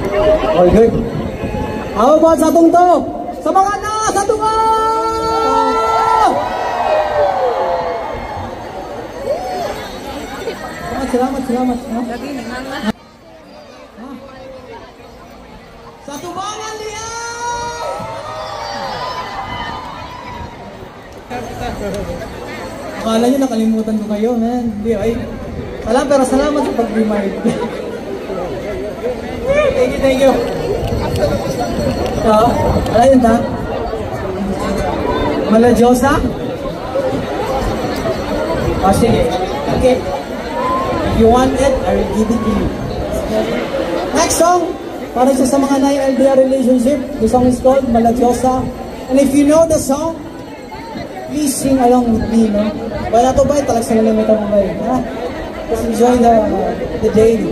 Okay, good. How about sa itong to? Sa mga nasa tunga! Salamat. Sa tubangan niya! Akala nyo nakalimutan ko kayo, man. Hindi, ay. Pero salamat sa pag-remind. Thank you. Wala yun, ta? Maladyosa? Sige. Okay. If you want it, I will give it to you. Next song, para sa mga na-LDR relationship. The song is called Maladyosa. And if you know the song, please sing along with me, no? Wala to ba? Talagang sa nalimitan mo ba yun, ha? Just enjoy the day.